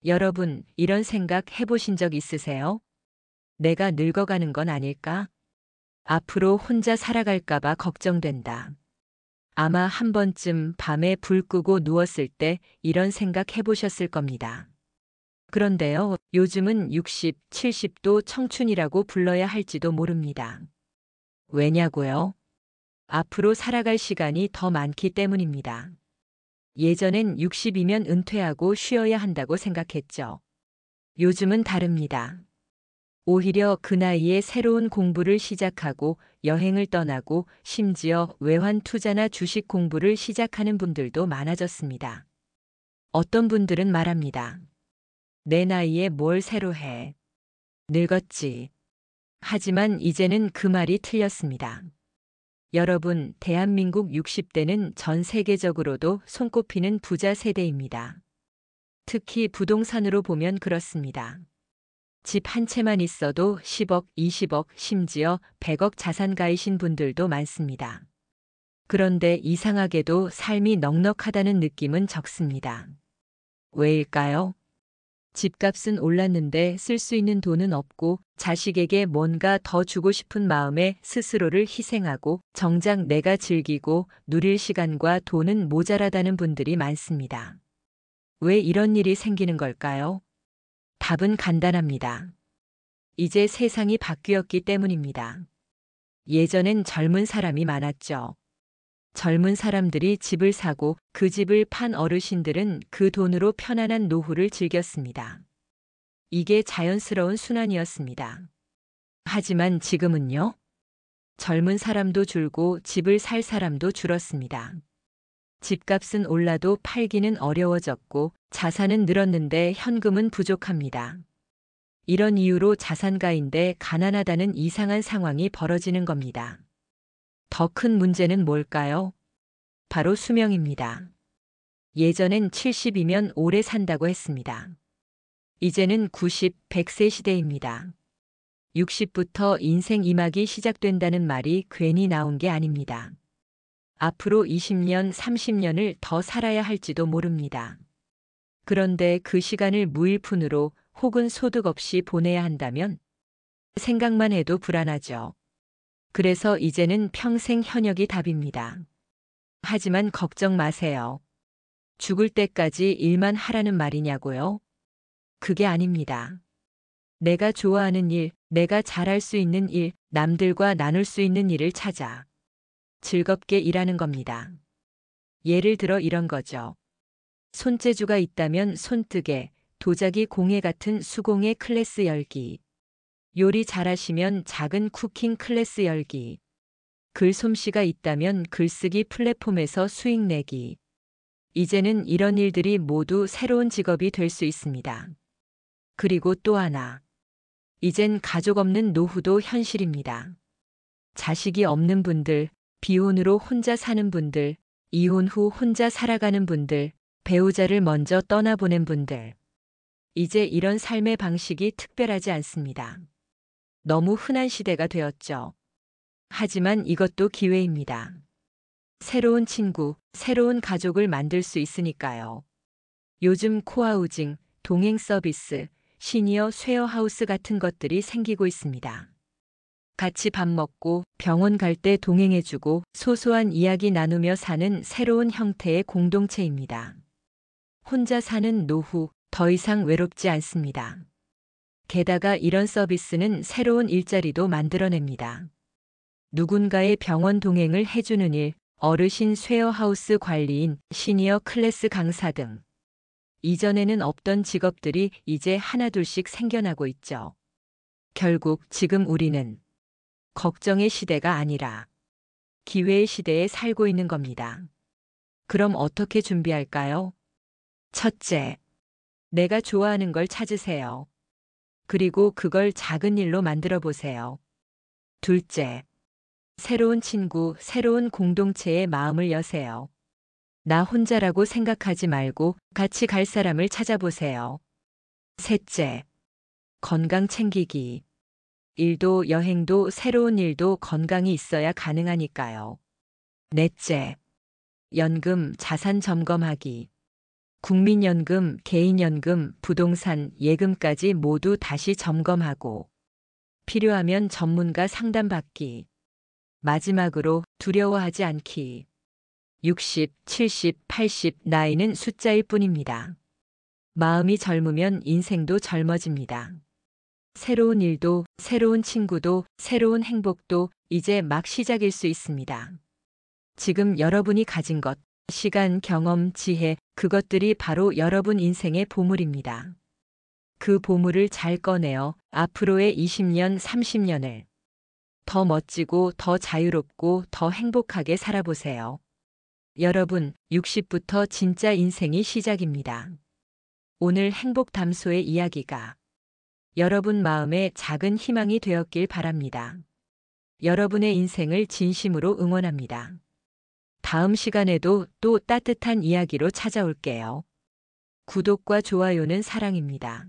여러분, 이런 생각 해보신 적 있으세요? 내가 늙어가는 건 아닐까? 앞으로 혼자 살아갈까봐 걱정된다. 아마 한 번쯤 밤에 불 끄고 누웠을 때 이런 생각 해보셨을 겁니다. 그런데요, 요즘은 60, 70도 청춘이라고 불러야 할지도 모릅니다. 왜냐고요? 앞으로 살아갈 시간이 더 많기 때문입니다. 예전엔 60이면 은퇴하고 쉬어야 한다고 생각했죠. 요즘은 다릅니다. 오히려 그 나이에 새로운 공부를 시작하고 여행을 떠나고 심지어 외환 투자나 주식 공부를 시작하는 분들도 많아졌습니다. 어떤 분들은 말합니다. 내 나이에 뭘 새로 해. 늙었지. 하지만 이제는 그 말이 틀렸습니다. 여러분, 대한민국 60대는 전 세계적으로도 손꼽히는 부자 세대입니다. 특히 부동산으로 보면 그렇습니다. 집 한 채만 있어도 10억, 20억, 심지어 100억 자산가이신 분들도 많습니다. 그런데 이상하게도 삶이 넉넉하다는 느낌은 적습니다. 왜일까요? 집값은 올랐는데 쓸 수 있는 돈은 없고 자식에게 뭔가 더 주고 싶은 마음에 스스로를 희생하고 정작 내가 즐기고 누릴 시간과 돈은 모자라다는 분들이 많습니다. 왜 이런 일이 생기는 걸까요? 답은 간단합니다. 이제 세상이 바뀌었기 때문입니다. 예전엔 젊은 사람이 많았죠. 젊은 사람들이 집을 사고 그 집을 판 어르신들은 그 돈으로 편안한 노후를 즐겼습니다. 이게 자연스러운 순환이었습니다. 하지만 지금은요? 젊은 사람도 줄고 집을 살 사람도 줄었습니다. 집값은 올라도 팔기는 어려워졌고 자산은 늘었는데 현금은 부족합니다. 이런 이유로 자산가인데 가난하다는 이상한 상황이 벌어지는 겁니다. 더 큰 문제는 뭘까요? 바로 수명입니다. 예전엔 70이면 오래 산다고 했습니다. 이제는 90, 100세 시대입니다. 60부터 인생 2막이 시작된다는 말이 괜히 나온 게 아닙니다. 앞으로 20년, 30년을 더 살아야 할지도 모릅니다. 그런데 그 시간을 무일푼으로 혹은 소득 없이 보내야 한다면 생각만 해도 불안하죠. 그래서 이제는 평생 현역이 답입니다. 하지만 걱정 마세요. 죽을 때까지 일만 하라는 말이냐고요? 그게 아닙니다. 내가 좋아하는 일, 내가 잘할 수 있는 일, 남들과 나눌 수 있는 일을 찾아 즐겁게 일하는 겁니다. 예를 들어 이런 거죠. 손재주가 있다면 손뜨개, 도자기 공예 같은 수공예 클래스 열기. 요리 잘하시면 작은 쿠킹 클래스 열기. 글솜씨가 있다면 글쓰기 플랫폼에서 수익 내기. 이제는 이런 일들이 모두 새로운 직업이 될 수 있습니다. 그리고 또 하나. 이젠 가족 없는 노후도 현실입니다. 자식이 없는 분들, 비혼으로 혼자 사는 분들, 이혼 후 혼자 살아가는 분들, 배우자를 먼저 떠나보낸 분들. 이제 이런 삶의 방식이 특별하지 않습니다. 너무 흔한 시대가 되었죠. 하지만 이것도 기회입니다. 새로운 친구, 새로운 가족을 만들 수 있으니까요. 요즘 코하우징, 동행 서비스, 시니어 쉐어하우스 같은 것들이 생기고 있습니다. 같이 밥 먹고 병원 갈 때 동행해주고 소소한 이야기 나누며 사는 새로운 형태의 공동체입니다. 혼자 사는 노후, 더 이상 외롭지 않습니다. 게다가 이런 서비스는 새로운 일자리도 만들어냅니다. 누군가의 병원 동행을 해주는 일, 어르신 쉐어하우스 관리인, 시니어 클래스 강사 등. 이전에는 없던 직업들이 이제 하나둘씩 생겨나고 있죠. 결국 지금 우리는 걱정의 시대가 아니라 기회의 시대에 살고 있는 겁니다. 그럼 어떻게 준비할까요? 첫째, 내가 좋아하는 걸 찾으세요. 그리고 그걸 작은 일로 만들어 보세요. 둘째, 새로운 친구, 새로운 공동체에 마음을 여세요. 나 혼자라고 생각하지 말고 같이 갈 사람을 찾아보세요. 셋째, 건강 챙기기. 일도 여행도 새로운 일도 건강이 있어야 가능하니까요. 넷째, 연금 자산 점검하기. 국민연금, 개인연금, 부동산, 예금까지 모두 다시 점검하고 필요하면 전문가 상담받기. 마지막으로 두려워하지 않기. 60, 70, 80 나이는 숫자일 뿐입니다. 마음이 젊으면 인생도 젊어집니다. 새로운 일도, 새로운 친구도, 새로운 행복도 이제 막 시작일 수 있습니다. 지금 여러분이 가진 것, 시간, 경험, 지혜, 그것들이 바로 여러분 인생의 보물입니다. 그 보물을 잘 꺼내어 앞으로의 20년, 30년을 더 멋지고 더 자유롭고 더 행복하게 살아보세요. 여러분, 60부터 진짜 인생이 시작입니다. 오늘 행복담소의 이야기가 여러분 마음에 작은 희망이 되었길 바랍니다. 여러분의 인생을 진심으로 응원합니다. 다음 시간에도 또 따뜻한 이야기로 찾아올게요. 구독과 좋아요는 사랑입니다.